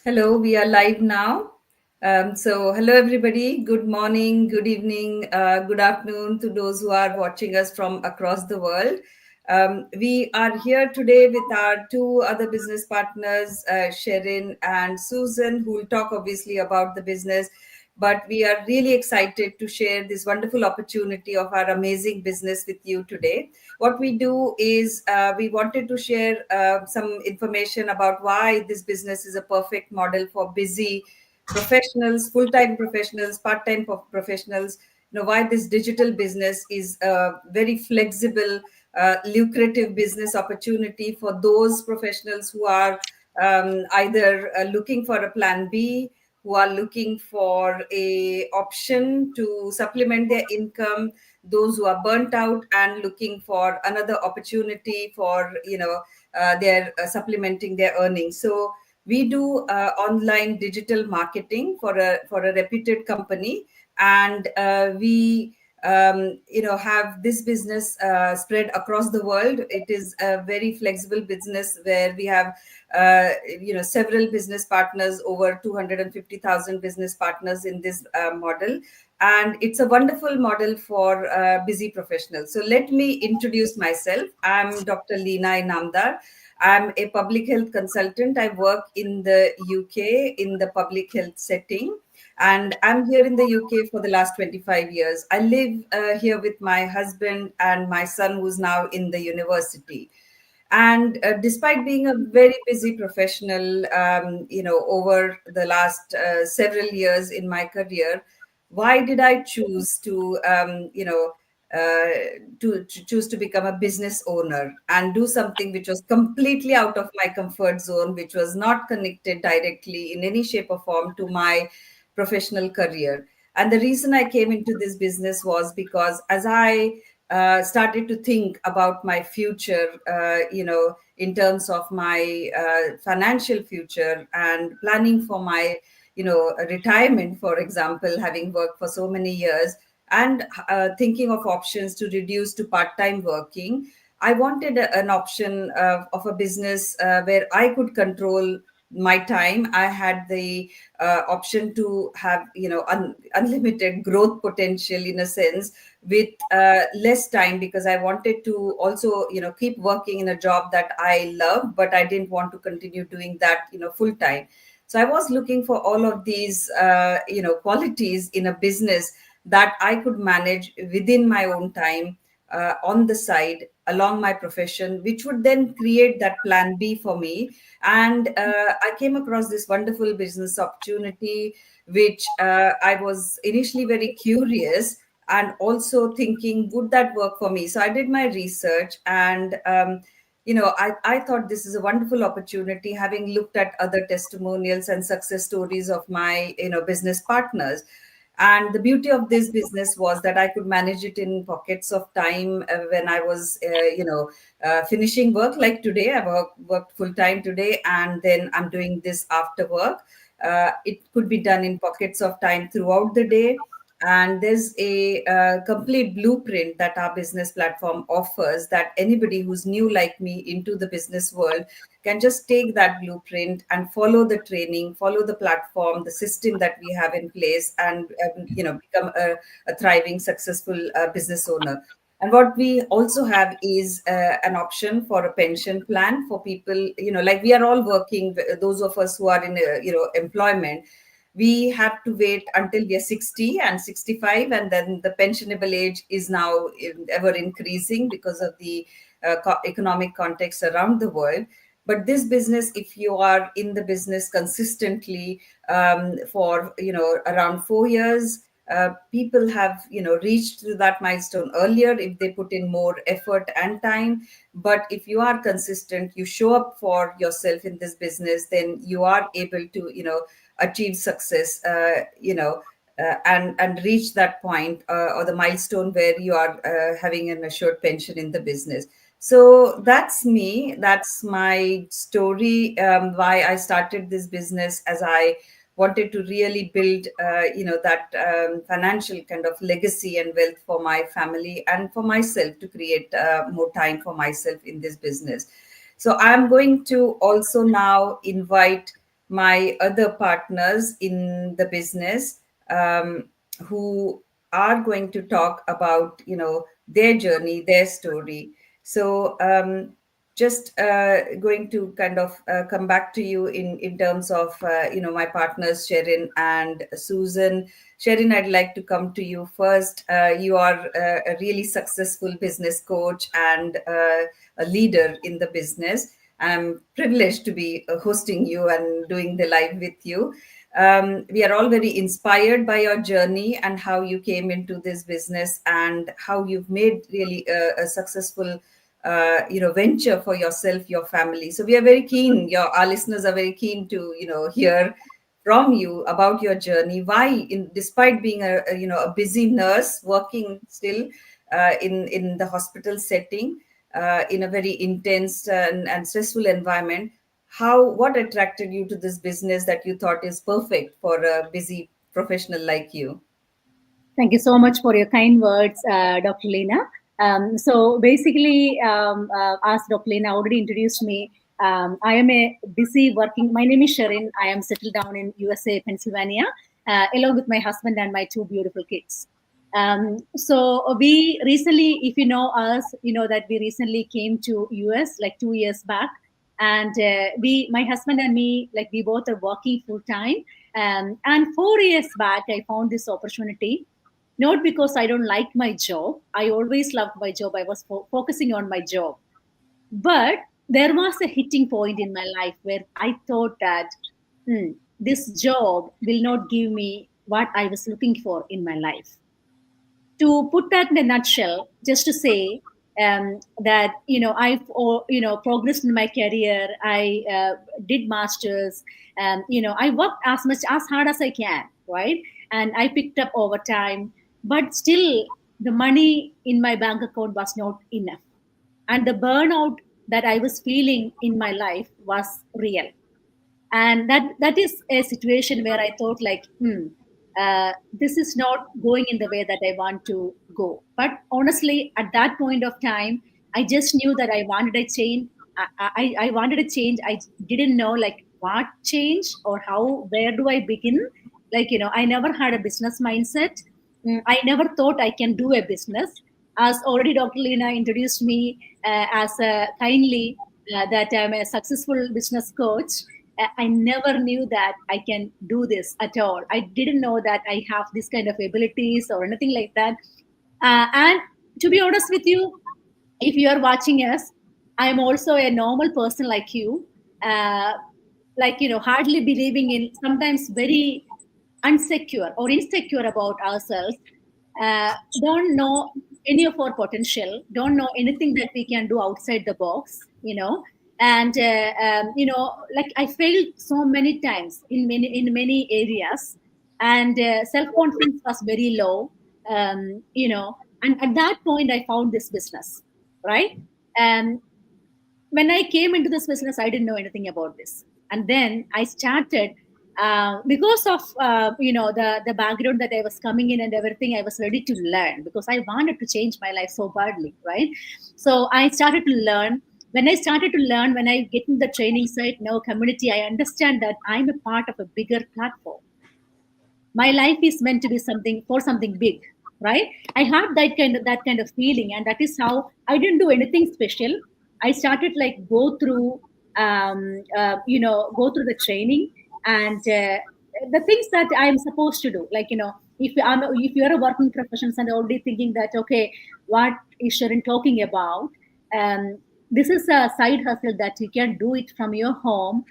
Hello, we are live now. Hello everybody. Good morning, good evening, good afternoon to those who are watching us from across the world. We are here today with our two other business partners, Sherin and Susan, who will talk obviously about the business. But we are really excited to share this wonderful opportunity of our amazing business with you today. What we do is we wanted to share some information about why this business is a perfect model for busy professionals, full-time professionals, part-time professionals. Why this digital business is a very flexible, lucrative business opportunity for those professionals who are either looking for a plan B, who are looking for a option to supplement their income, those who are burnt out and looking for another opportunity for their supplementing their earnings. So we do online digital marketing for a reputed company, and we have this business spread across the world. It is a very flexible business where we have several business partners, over 250,000 business partners in this model, and it's a wonderful model for busy professionals. So let me introduce myself. I'm Dr. Leena Inamdar. I'm a public health consultant. I work in the UK in the public health setting, and I'm here in the UK for the last 25 years. I live here with my husband and my son, who's now in the university. And despite being a very busy professional, over the last several years in my career, why did I choose to, to choose to become a business owner and do something which was completely out of my comfort zone, which was not connected directly in any shape or form to my professional career? And the reason I came into this business was because as I started to think about my future, in terms of my financial future and planning for my, retirement, for example, having worked for so many years, and thinking of options to reduce to part-time working. I wanted an option of a business where I could control my time. I had the option to have, unlimited growth potential in a sense, with less time, because I wanted to also, keep working in a job that I love, but I didn't want to continue doing that, full time. So I was looking for all of these, qualities in a business that I could manage within my own time, on the side along my profession, which would then create that plan B for me. And I came across this wonderful business opportunity, which I was initially very curious and also thinking, would that work for me? So I did my research, and I thought this is a wonderful opportunity, having looked at other testimonials and success stories of my, business partners. And the beauty of this business was that I could manage it in pockets of time, when I was finishing work. Like today, worked full time today, and then I'm doing this after work. It could be done in pockets of time throughout the day. And there's a complete blueprint that our business platform offers, that anybody who's new like me into the business world can just take that blueprint and follow the training, follow the platform, the system that we have in place, and become a thriving, successful business owner. And what we also have is an option for a pension plan for people, like we are all working. Those of us who are in employment, we have to wait until we are 60 and 65, and then the pensionable age is now ever increasing because of the economic context around the world. But this business, if you are in the business consistently, for around 4 years, people have reached to that milestone earlier if they put in more effort and time. But if you are consistent, you show up for yourself in this business, then you are able to achieve success, and reach that point, or the milestone where you are having an assured pension in the business. So that's me. That's my story, why I started this business, as I wanted to really build, that financial kind of legacy and wealth for my family and for myself, to create more time for myself in this business. So I'm going to also now invite my other partners in the business, who are going to talk about, their journey, their story. So just going to kind of come back to you in terms of my partners Sherin and Susan. Sherin, I'd like to come to you first. You are a really successful business coach and a leader in the business. I'm privileged to be hosting you and doing the live with you. We are all very inspired by your journey and how you came into this business and how you've made really a successful venture for yourself, your family. So we are very keen, our listeners are very keen to hear from you about your journey, why, despite being a busy nurse working still in the hospital setting, in a very intense and stressful environment, what attracted you to this business that you thought is perfect for a busy professional like you? Thank you so much for your kind words, Dr. Lena. So basically, as Dr. Lena already introduced me, I am a busy working. My name is Sherin. I am settled down in USA, Pennsylvania, along with my husband and my two beautiful kids. So we recently, if you know us, you know that we recently came to US like 2 years back, and my husband and me, like we both are working full time. And 4 years back, I found this opportunity, not because I don't like my job. I always loved my job. I was focusing on my job. But there was a hitting point in my life where I thought that this job will not give me what I was looking for in my life. To put that in a nutshell, just to say that I've progressed in my career. I did masters, and I worked as hard as I can, right? And I picked up overtime, but still the money in my bank account was not enough, and the burnout that I was feeling in my life was real. And that is a situation where I thought like, this is not going in the way that I want to go. But honestly, at that point of time, I just knew that I wanted a change. I wanted a change. I didn't know like what change or how, where do I begin. Like, I never had a business mindset. I never thought I can do a business. As already Dr. Lena introduced me as a kindly, that I'm a successful business coach. I never knew that I can do this at all. I didn't know that I have this kind of abilities or anything like that. And to be honest with you, if you are watching us, I'm also a normal person like you. Uh, like, hardly believing in, sometimes very unsecure or insecure about ourselves, don't know any of our potential, don't know anything that we can do outside the box, and like I failed so many times in many areas, and self confidence was very low, and at that point I found this business, right? And when I came into this business, I didn't know anything about this, and then I started because of the background that I was coming in and everything. I was ready to learn because I wanted to change my life so badly, right? So I started to learn. When I started to learn, when I get in the training site, now community, I understand that I'm a part of a bigger platform. My life is meant to be something for something big, right? I had that kind of feeling, and that is how I didn't do anything special. I started like go through the training, and the things that I'm supposed to do, like, if you're a working professional and already thinking that, okay, what is Sharon talking about? This is a side hustle that you can do it from your home,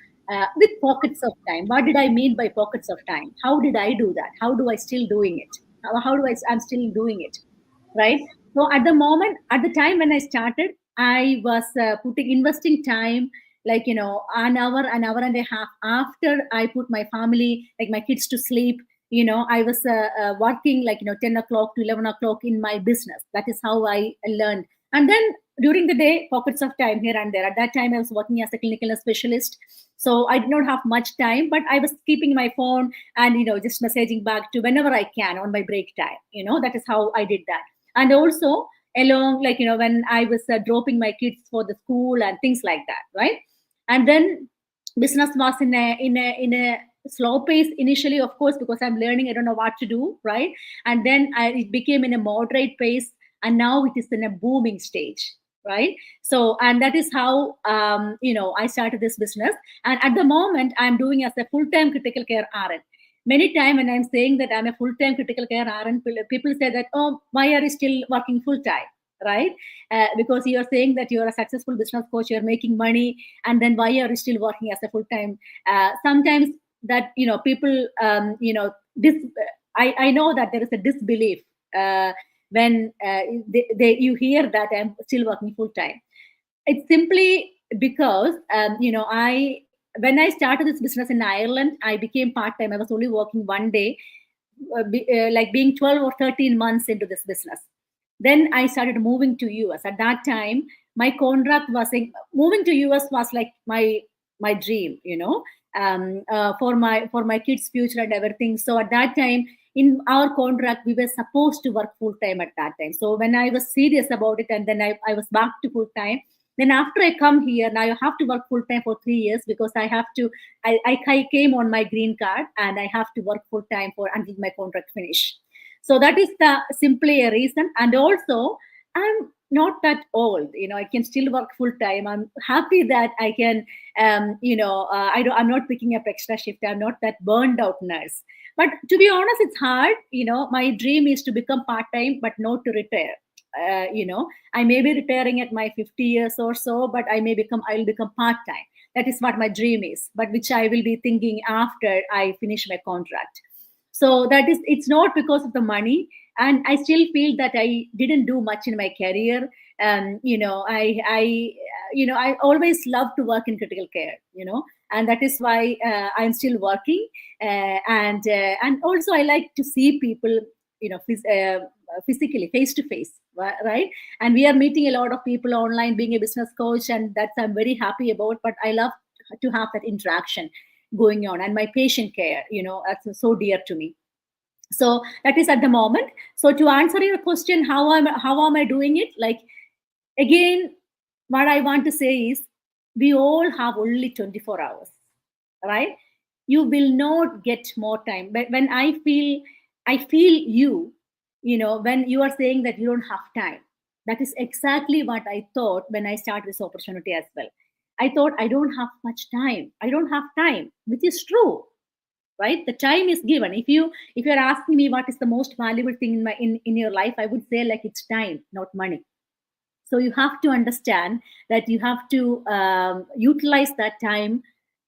with pockets of time. What did I mean by pockets of time? How did I do that? How do I still doing it? How do I'm still doing it, right? So at the moment, at the time when I started, I was investing time, like, an hour and a half after I put my family, like my kids, to sleep. I was working like 10 o'clock to 11 o'clock in my business. That is how I learned. And then during the day, pockets of time here and there. At that time, I was working as a clinical specialist, so I did not have much time, but I was keeping my phone and just messaging back to whenever I can on my break time. That is how I did that. And also along, like, when I was dropping my kids for the school and things like that, right? And then business was in a slow pace initially, of course, because I'm learning, I don't know what to do, right? And then it became in a moderate pace, and now it is in a booming stage, right? So, and that is how I started this business. And at the moment, I'm doing as a full-time critical care RN. Many time when I'm saying that I'm a full-time critical care RN, people say that, oh, why are you still working full-time, right? Because you're saying that you're a successful business coach, you're making money, and then why are you still working as a full-time? Sometimes that, people, this, I know that there is a disbelief when you hear that I'm still working full-time. It's simply because, I when I started this business in Ireland, I became part-time. I was only working one day, like being 12 or 13 months into this business. Then I started moving to US. At that time, my contract was like, moving to US was like my dream, for my kids' future and everything. So at that time, in our contract, we were supposed to work full time at that time. So when I was serious about it, and then I was back to full time. Then after I come here, now I have to work full time for 3 years, because I have to. I came on my green card, and I have to work full time for until my contract finish. So that is the simply a reason. And also, I'm not that old, I can still work full time. I'm happy that I can, I'm not picking up extra shift. I'm not that burned out nurse. But to be honest, it's hard. My dream is to become part time, but not to retire. I may be retiring at my 50 years or so, but I'll become part time. That is what my dream is, but which I will be thinking after I finish my contract. So that is, it's not because of the money. And I still feel that I didn't do much in my career. I always love to work in critical care, and that is why I'm still working. And also I like to see people, physically, face to face, right? And we are meeting a lot of people online, being a business coach, and that's I'm very happy about. But I love to have that interaction going on, and my patient care, that's so dear to me. So that is at the moment. So to answer your question, how am I doing it? Like, again, what I want to say is, we all have only 24 hours, right? You will not get more time. But when I feel when you are saying that you don't have time, that is exactly what I thought when I started this opportunity as well. I thought I don't have much time. I don't have time, which is true, right? The time is given. If you're asking me what is the most valuable thing in your life, I would say, like, it's time, not money. So you have to understand that you have to utilize that time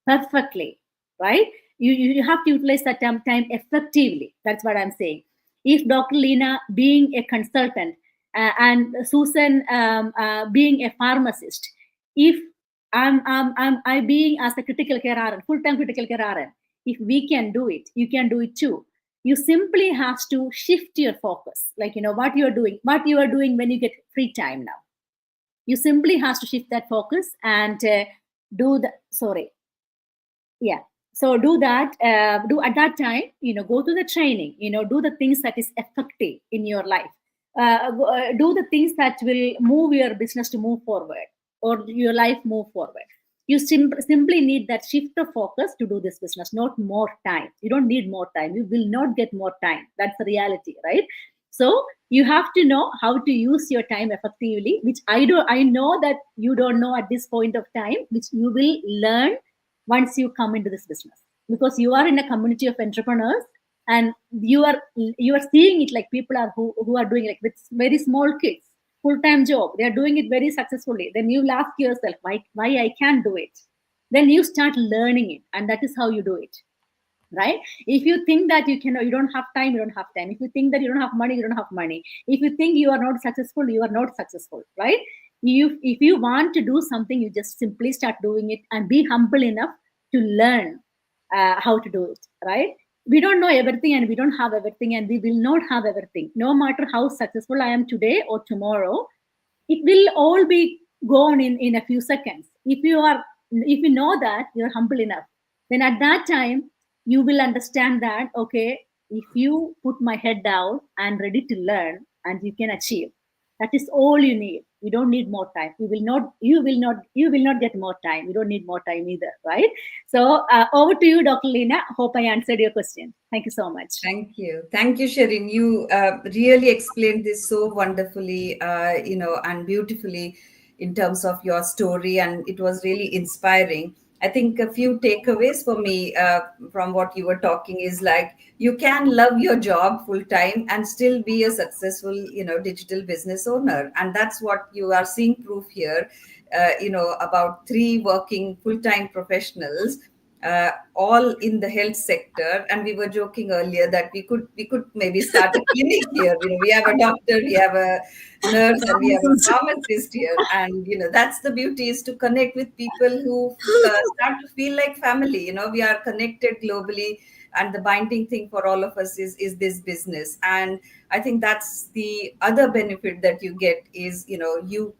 perfectly, right? You have to utilize that time effectively. That's what I'm saying. If Dr. Lena being a consultant, and Susan being a pharmacist, if I being as a critical care RN, full-time critical care RN, if we can do it, you can do it too. You simply have to shift your focus, like, what you are doing when you get free time now. You simply has to shift that focus and do the sorry yeah so do that, do at that time, go to the training, do the things that is effective in your life. Do the things that will move your business to move forward, or your life move forward. You simply need that shift of focus to do this business, not more time. You don't need more time, you will not get more time. That's the reality, right? So you have to know how to use your time effectively, which I know that you don't know at this point of time, which you will learn once you come into this business, because you are in a community of entrepreneurs, and you are seeing it, like, people are who are doing, like, with very small kids, full-time job, they are doing it very successfully. Then you will ask yourself, why I can't do it. Then you start learning it, and that is how you do it, right? If you think that you don't have time, you don't have time. If you think that you don't have money, you don't have money. If you think you are not successful, you are not successful, right? If you want to do something, you just simply start doing it, and be humble enough to learn how to do it, right? We don't know everything, and we don't have everything, and we will not have everything. No matter how successful I am today or tomorrow, it will all be gone in a few seconds. If you know that you're humble enough, then at that time you will understand that, okay, if you put my head down and ready to learn, and you can achieve. That is all you need. You don't need more time. You will not get more time. You don't need more time either, right? So over to you, Dr. Lina. Hope I answered your question. Thank you so much. Thank you. Thank you, Sherin. You really explained this so wonderfully, and beautifully in terms of your story, and it was really inspiring. I think a few takeaways for me from what you were talking is like you can love your job full time and still be a successful, digital business owner, and that's what you are seeing proof here. About three working full time professionals all in the health sector, and we were joking earlier that we could maybe start a clinic here. We have a doctor, we have a nurse, and we have a pharmacist here, and that's the beauty, is to connect with people who start to feel like family. We are connected globally, and the binding thing for all of us is this business. And I think that's the other benefit that you get, is you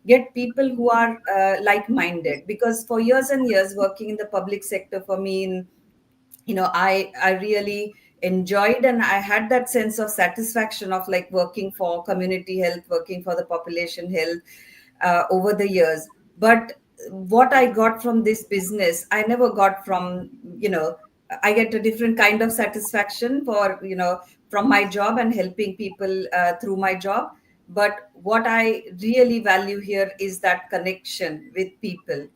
get people who are like-minded, because for years and years working in the public sector, for me, I really enjoyed, and I had that sense of satisfaction of like working for community health, working for the population health over the years. But what I got from this business, I never got from, I get a different kind of satisfaction for, from my job and helping people through my job. But what I really value here is that connection with people,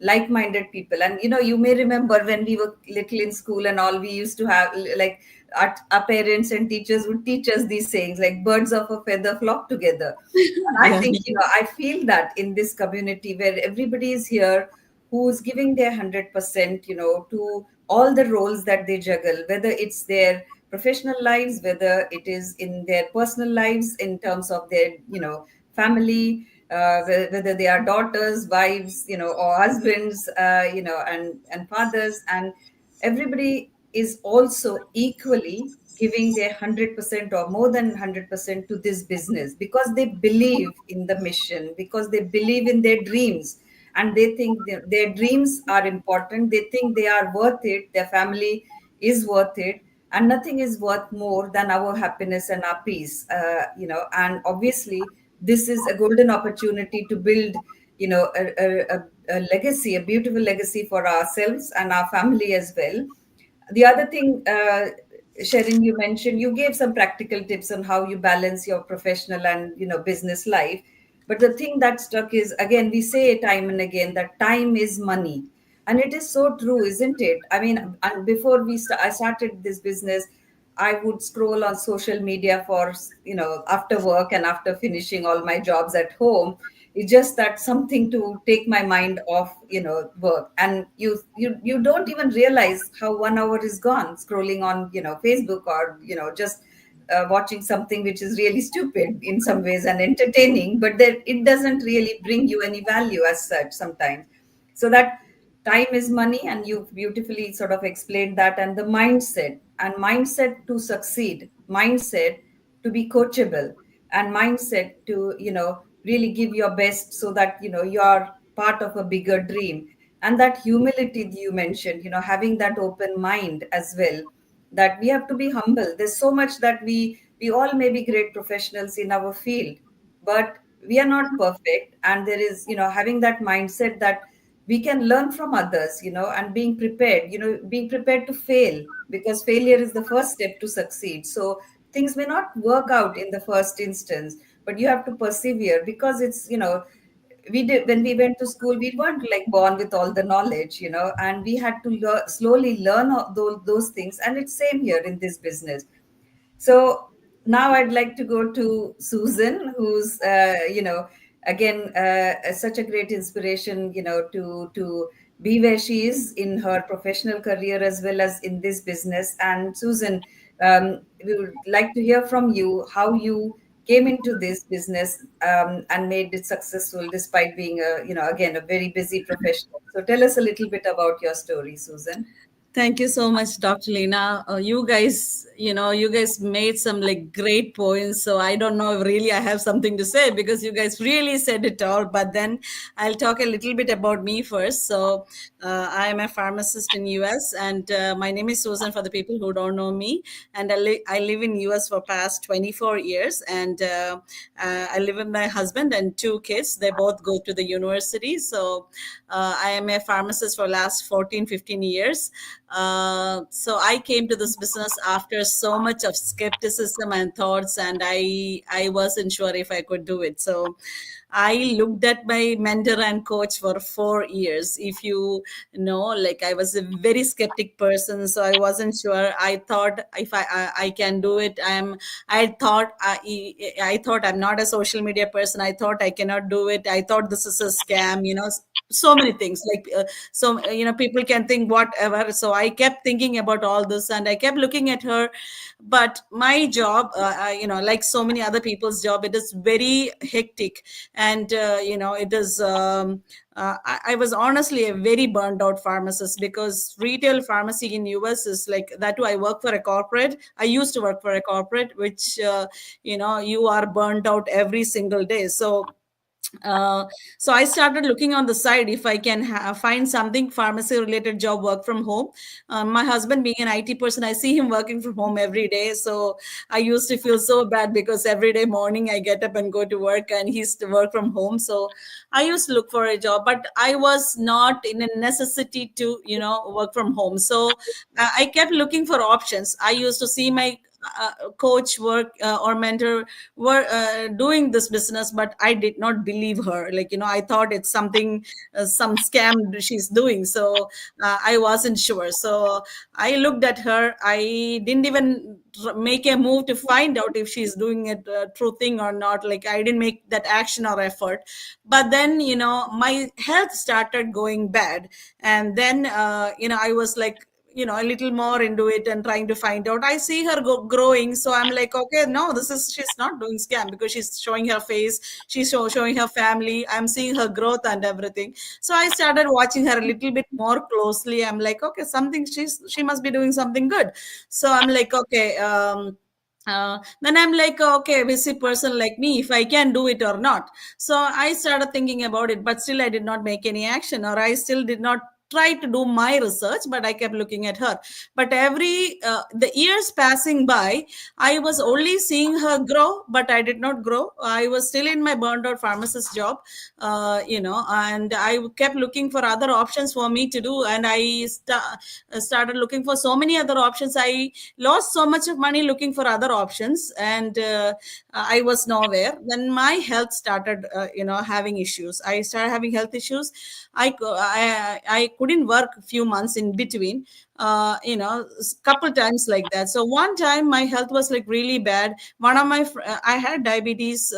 like-minded people. And you may remember when we were little in school and all, we used to have like our parents and teachers would teach us these sayings like birds of a feather flock together. And I Yeah. think, I feel that in this community where everybody is here, who's giving their 100%, to all the roles that they juggle, whether it's their professional lives, whether it is in their personal lives in terms of their, family, whether they are daughters, wives, or husbands, and fathers, and everybody is also equally giving their 100% or more than 100% to this business, because they believe in the mission, because they believe in their dreams, and they think their dreams are important, they think they are worth it, their family is worth it, and nothing is worth more than our happiness and our peace. And obviously this is a golden opportunity to build, a legacy, a beautiful legacy for ourselves and our family as well. The other thing, Sherin, you mentioned, you gave some practical tips on how you balance your professional and business life. But the thing that struck is, again, we say time and again that time is money, and it is so true, isn't it? I mean, and before I started this business, I would scroll on social media for, after work and after finishing all my jobs at home. It's just that something to take my mind off, work. And you don't even realize how 1 hour is gone scrolling on, Facebook, or, just watching something which is really stupid in some ways and entertaining, but that it doesn't really bring you any value as such sometimes. So that time is money, and you beautifully sort of explained that. And the mindset to succeed, mindset to be coachable, and mindset to really give your best, so that you're part of a bigger dream. And that humility that you mentioned, having that open mind as well, that we have to be humble. There's so much that we all may be great professionals in our field, but we are not perfect. And there is, having that mindset that we can learn from others, and being prepared to fail, because failure is the first step to succeed. So things may not work out in the first instance, but you have to persevere, because it's, we did, when we went to school, we weren't like born with all the knowledge, and we had to slowly learn all those things. And it's same here in this business. So now I'd like to go to Susan, who's, again, such a great inspiration, to be where she is in her professional career as well as in this business. And Susan, we would like to hear from you how you came into this business, and made it successful despite being a, again, a very busy professional. So tell us a little bit about your story, Susan. Thank you so much, Dr. Lena. You guys made some like great points. So I don't know if really I have something to say because you guys really said it all. But then I'll talk a little bit about me first. So I am a pharmacist in US, and my name is Susan. For the people who don't know me, and I live in US for past 24 years, and I live with my husband and two kids. They both go to the university. So I am a pharmacist for last 14, 15 years. So I came to this business after so much of skepticism and thoughts, and I wasn't sure if I could do it. So I looked at my mentor and coach for 4 years. If you know, like I was a very skeptic person, so I wasn't sure. I thought if I can do it. I thought I'm not a social media person. I thought I cannot do it. I thought this is a scam. So many things people can think whatever. So I kept thinking about all this, and I kept looking at her. But my job, like so many other people's job, it is very hectic. And it is I was honestly a very burned out pharmacist, because retail pharmacy in US is like that too. I work for a corporate. I used to work for a corporate, which you are burned out every single day. Uh, so I started looking on the side if I can find something pharmacy related job, work from home. My husband being an IT person, I see him working from home every day. So I used to feel so bad because every day morning I get up and go to work, and he's to work from home. So I used to look for a job, but I was not in a necessity to work from home. So I kept looking for options. I used to see my coach work or mentor were doing this business, but I did not believe her. I thought it's something, some scam she's doing. So I wasn't sure. So I looked at her. I didn't even make a move to find out if she's doing it true thing or not. Like, I didn't make that action or effort. But then my health started going bad. And then I was like, a little more into it and trying to find out. I see her growing. So I'm like, okay, no, she's not doing scam, because she's showing her face. She's showing her family. I'm seeing her growth and everything. So I started watching her a little bit more closely. I'm like, okay, she must be doing something good. So I'm like, okay, then I'm like, okay, busy person like me, if I can do it or not. So I started thinking about it, but still I did not make any action, or I still did not try to do my research, but I kept looking at her. But the years passing by, I was only seeing her grow, but I did not grow. I was still in my burned out pharmacist job, and I kept looking for other options for me to do. And started looking for so many other options. I lost so much of money looking for other options, and I was nowhere. Then my health started having issues. I started having health issues. I couldn't work a few months in between, couple times like that. So one time my health was like really bad. I had diabetes.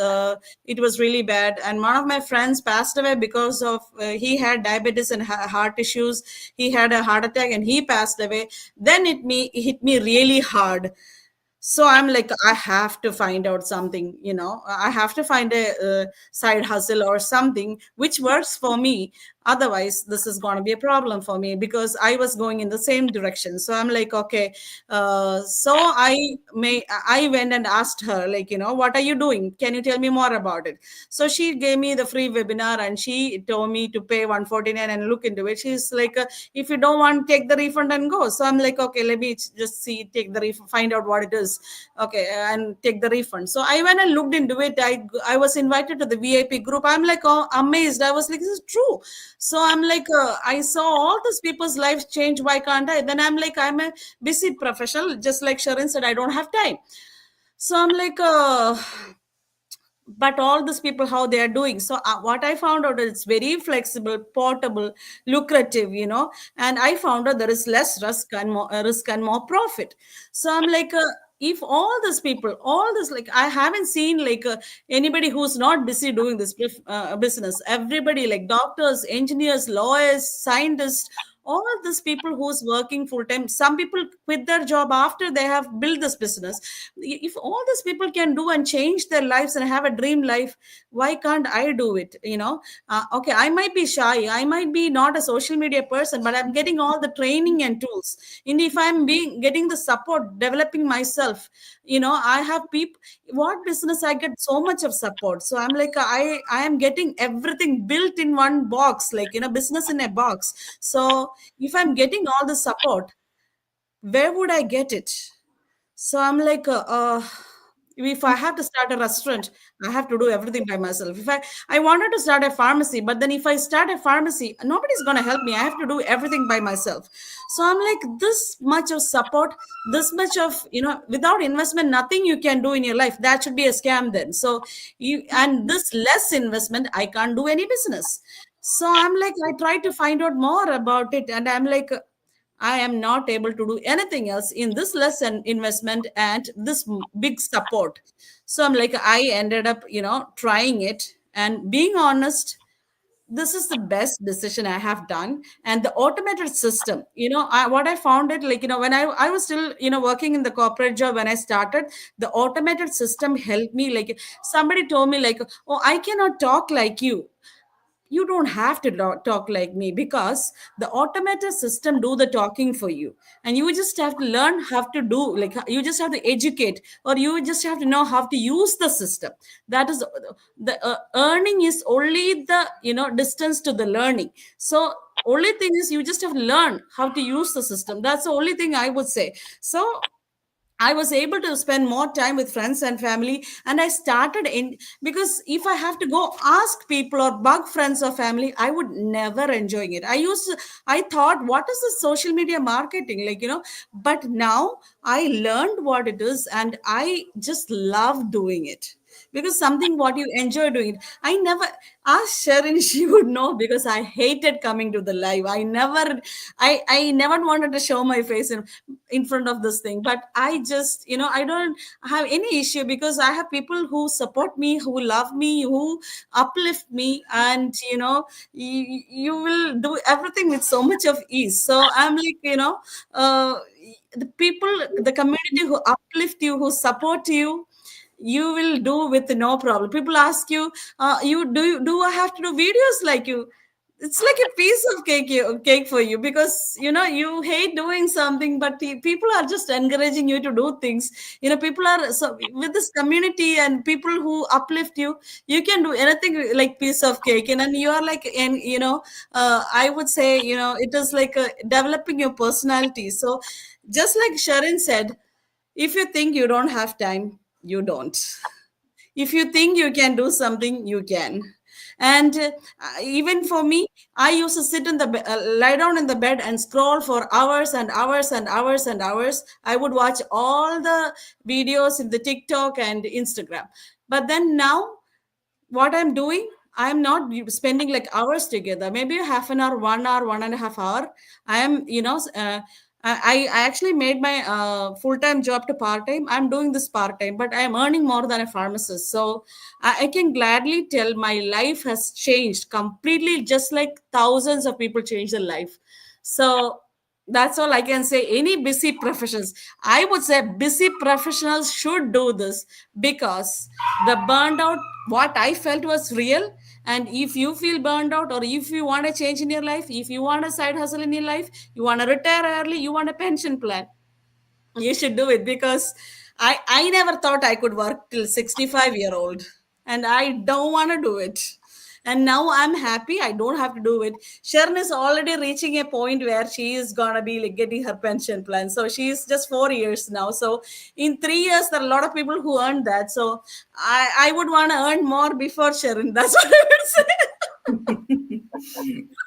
It was really bad, and one of my friends passed away because of he had diabetes and heart issues. He had a heart attack and he passed away. Then it hit me really hard. So I'm like, I have to find out something. I have to find a side hustle or something which works for me. Otherwise this is going to be a problem for me, because I was going in the same direction. So I'm like, okay, so I went and asked her, like, what are you doing, can you tell me more about it? So she gave me the free webinar, and she told me to pay 149 and look into it. She's like, if you don't want, take the refund and go. So I'm like, okay, let me just see, take the refund, find out what it is. Okay, and take the refund. So I went and looked into it. I was invited to the VIP group. I'm like, oh, amazed. I was like, this is true. So I'm like, I saw all these people's lives change. Why can't I? Then I'm like, I'm a busy professional. Just like Sharon said, I don't have time. So I'm like, but all these people, how they are doing. So what I found out is it's very flexible, portable, lucrative, and I found out there is less risk and more profit. So I'm like, if all these people, all this, like, I haven't seen like anybody who's not busy doing this business. Everybody, like doctors, engineers, lawyers, scientists, all these people who's working full time, some people quit their job after they have built this business. If all these people can do and change their lives and have a dream life, why can't I do it? Okay, I might be shy, I might be not a social media person, but I'm getting all the training and tools. And if I'm being getting the support, developing myself, I have people, what business I get so much of support. So I'm like, I am getting everything built in one box, like business in a box. So if I'm getting all the support, where would I get it? So I'm like, if I have to start a restaurant, I have to do everything by myself. If I wanted to start a pharmacy, but then if I start a pharmacy, nobody's going to help me. I have to do everything by myself. So I'm like, this much of support, this much of, without investment, nothing you can do in your life. That should be a scam then. So and this less investment, I can't do any business. So I'm like, I try to find out more about it. And I'm like, I am not able to do anything else in this less investment and this big support. So I'm like, I ended up, trying it, and being honest, this is the best decision I have done. And the automated system, what I found it like, when I was still, working in the corporate job when I started, the automated system helped me. Like somebody told me like, oh, I cannot talk like you don't have to talk like me, because the automated system do the talking for you, and you just have to learn how to do, like you just have to educate, or you just have to know how to use the system. That is the earning is only the distance to the learning. So only thing is you just have to learn how to use the system. That's the only thing I would say. So I was able to spend more time with friends and family, and I started in, because if I have to go ask people or bug friends or family, I would never enjoying it. I thought, what is the social media marketing like, but now I learned what it is, and I just love doing it, because something what you enjoy doing. I never asked Sharon, she would know, because I hated coming to the live. I never wanted to show my face in front of this thing. But I just, I don't have any issue, because I have people who support me, who love me, who uplift me, and you will do everything with so much of ease. So I'm like, the people, the community who uplift you, who support you, you will do with no problem. People ask you, do I have to do videos like you? It's like a piece of cake for you, because you hate doing something, but people are just encouraging you to do things. People are, so with this community and people who uplift you, you can do anything like piece of cake. And then you are like, and I would say, it is like developing your personality. So just like Sharon said, if you think you don't have time, you don't. If you think you can do something, you can. And even for me, I used to sit in the lie down in the bed and scroll for hours and hours and hours and hours. I would watch all the videos in the TikTok and Instagram. But then now, what I'm doing, I'm not spending like hours together, maybe half an hour, 1 hour, 1.5 hour. I am, I actually made my full-time job to part-time. I'm doing this part-time, but I am earning more than a pharmacist. So I can gladly tell my life has changed completely, just like thousands of people change their life. So that's all I can say. Any busy professions, I would say busy professionals should do this, because the burned out, what I felt was real. And if you feel burned out, or if you want to change in your life, if you want a side hustle in your life, you want to retire early, you want a pension plan, you should do it. Because I never thought I could work till 65-year-old, and I don't want to do it. And now I'm happy I don't have to do it. Sharon is already reaching a point where she is gonna be like getting her pension plan. So she's just 4 years now. So in 3 years, there are a lot of people who earn that. So I would want to earn more before Sharon. That's what I would say.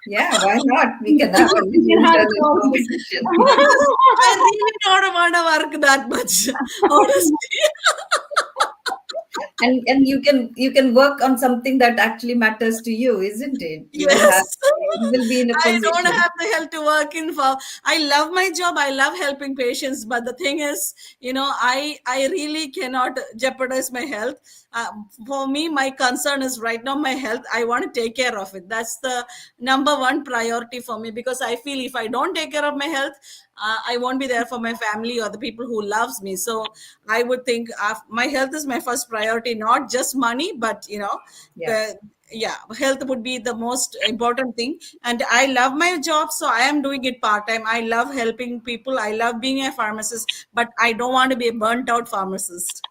Yeah, why not? We can have a conversation. I really don't want to work that much, honestly. And you can work on something that actually matters to you, isn't it? Yes. You will be in a I don't position. have the health to work in for. I love my job. I love helping patients, but the thing is, I really cannot jeopardize my health. For me, my concern is right now my health. I want to take care of it. That's the number one priority for me, because I feel if I don't take care of my health, I won't be there for my family or the people who loves me. So I would think my health is my first priority, not just money, but Yeah. the yeah, health would be the most important thing. And I love my job, so I am doing it part time. I love helping people. I love being a pharmacist, but I don't want to be a burnt out pharmacist.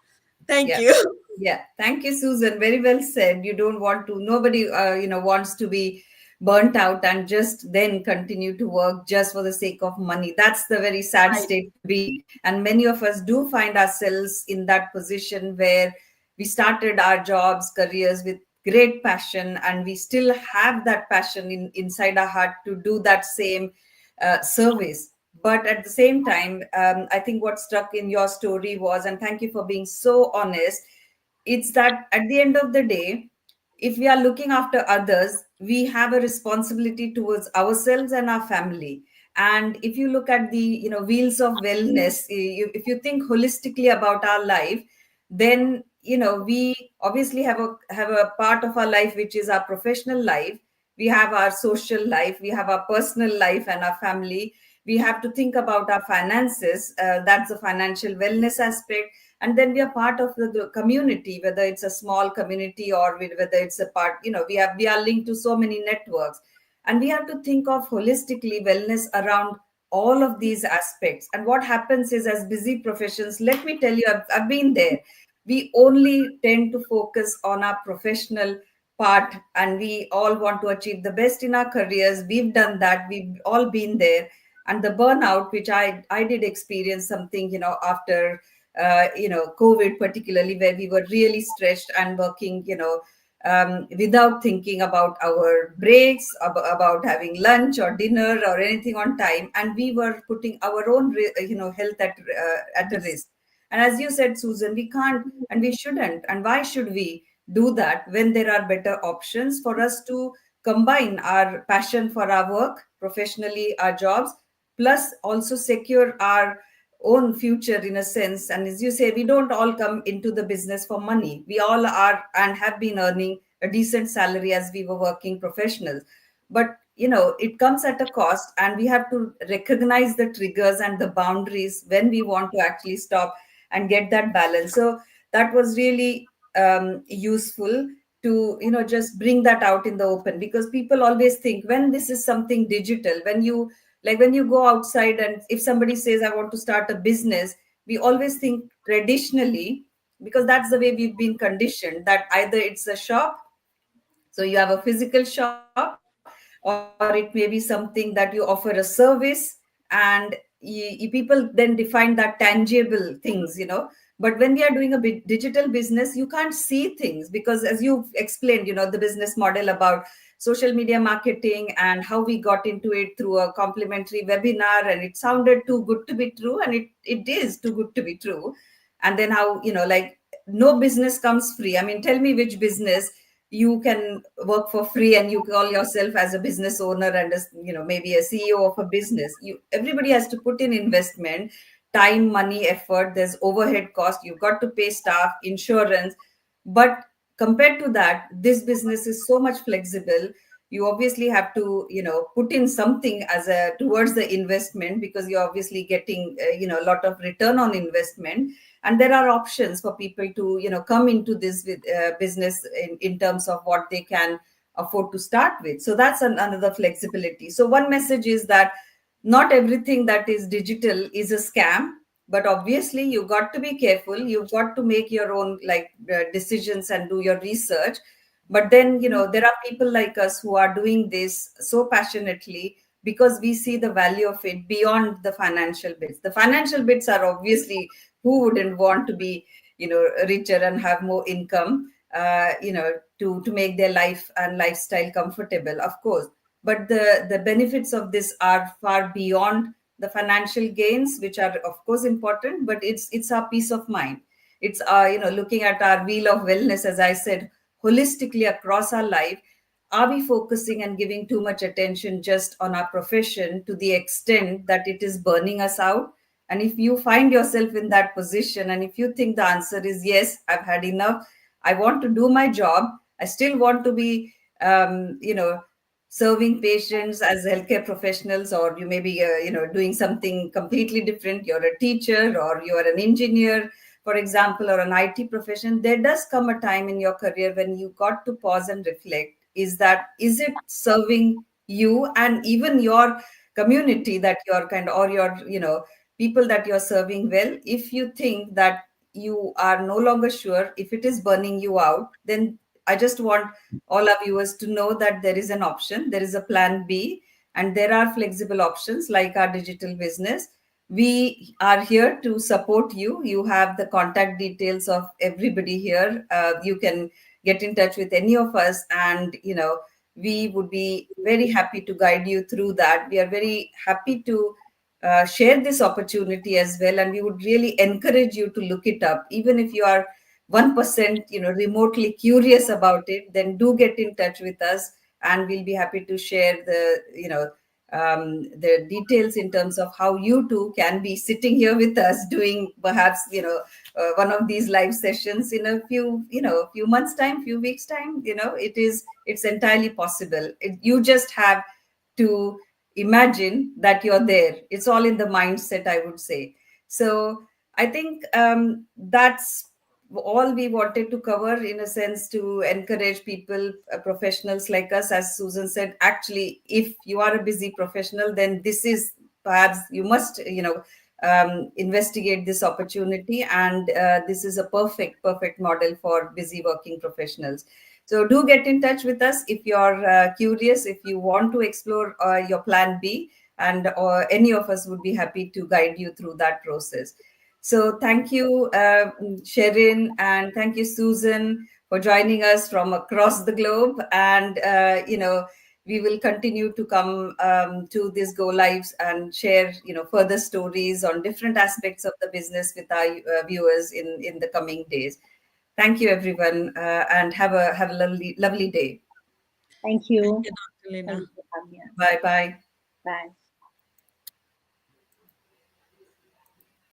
Thank Yeah. you. Yeah. Thank you, Susan. Very well said. You don't want to, nobody, wants to be burnt out and just then continue to work just for the sake of money. That's the very sad Right. state to be. And many of us do find ourselves in that position where we started our jobs, careers with great passion, and we still have that passion inside our heart to do that same service. But at the same time, I think what struck in your story was, and thank you for being so honest, it's that at the end of the day, if we are looking after others, we have a responsibility towards ourselves and our family. And if you look at the wheels of wellness, if you think holistically about our life, then we obviously have a part of our life which is our professional life. We have our social life, we have our personal life and our family. We have to think about our finances, that's the financial wellness aspect. And then we are part of the community, whether it's a small community or whether it's a part, we are linked to so many networks. And we have to think of holistically wellness around all of these aspects. And what happens is, as busy professions, let me tell you, I've been there. We only tend to focus on our professional part, and we all want to achieve the best in our careers. We've done that, we've all been there. And the burnout, which I did experience something, after COVID, particularly, where we were really stretched and working, without thinking about our breaks, about having lunch or dinner or anything on time, and we were putting our own, health at a Yes. risk. And as you said, Susan, we can't and we shouldn't. And why should we do that when there are better options for us to combine our passion for our work, professionally, our jobs, plus also secure our own future in a sense. And as you say, we don't all come into the business for money. We all are and have been earning a decent salary as we were working professionals. But it comes at a cost, and we have to recognize the triggers and the boundaries when we want to actually stop and get that balance. So that was really useful to just bring that out in the open, because people always think when this is something digital, when you go outside and if somebody says I want to start a business, we always think traditionally, because that's the way we've been conditioned, that either it's a shop, so you have a physical shop, or it may be something that you offer a service. And people then define that tangible things, but when we are doing a digital business, you can't see things, because as you've explained, the business model about social media marketing and how we got into it through a complimentary webinar, and it sounded too good to be true, and it is too good to be true. And then how, like, no business comes free. I mean, tell me which business you can work for free and you call yourself as a business owner and maybe a CEO of a business. Everybody has to put in investment, time, money, effort. There's overhead cost, you've got to pay staff, insurance. But compared to that, this business is so much flexible. You obviously have to put in something as a towards the investment, because you're obviously getting a lot of return on investment. And there are options for people to come into this with business in terms of what they can afford to start with. So that's another flexibility. So one message is that not everything that is digital is a scam, but obviously you got to be careful, you've got to make your own decisions and do your research. But then there are people like us who are doing this so passionately, because we see the value of it beyond the financial bits. The financial bits are obviously, who wouldn't want to be richer and have more income, to make their life and lifestyle comfortable, of course. But the benefits of this are far beyond the financial gains, which are of course important, but it's our peace of mind. It's looking at our wheel of wellness, as I said, holistically across our life. Are we focusing and giving too much attention just on our profession to the extent that it is burning us out? And if you find yourself in that position, and if you think the answer is yes, I've had enough, I want to do my job, I still want to be serving patients as healthcare professionals, or you may be doing something completely different, you're a teacher or you're an engineer, for example, or an IT profession, there does come a time in your career when you got to pause and reflect. Is it serving you and even your community that you're or your people that you're serving well? If you think that you are no longer sure, if it is burning you out, then I just want all our viewers to know that there is an option, there is a plan B, and there are flexible options like our digital business. We are here to support you. You have the contact details of everybody here. You can get in touch with any of us, and we would be very happy to guide you through that. We are very happy to share this opportunity as well, and we would really encourage you to look it up. Even if you are 1% remotely curious about it, then do get in touch with us, and we'll be happy to share the details in terms of how you too can be sitting here with us doing perhaps one of these live sessions in a few months time, few weeks time. It's entirely possible. You just have to imagine that you're there. It's all in the mindset, I would say. So I think that's all we wanted to cover, in a sense, to encourage people, professionals like us. As Susan said, actually, if you are a busy professional, then this is perhaps you must investigate this opportunity, and this is a perfect model for busy working professionals. So do get in touch with us if you're curious, if you want to explore your plan B, and or any of us would be happy to guide you through that process. So thank you, Sherin, and thank you, Susan, for joining us from across the globe. And, we will continue to come to these go lives and share, further stories on different aspects of the business with our viewers in the coming days. Thank you, everyone, and have a lovely day. Thank you. Thank you, Dr. Lina. Thank you, Amya. Bye bye. Bye.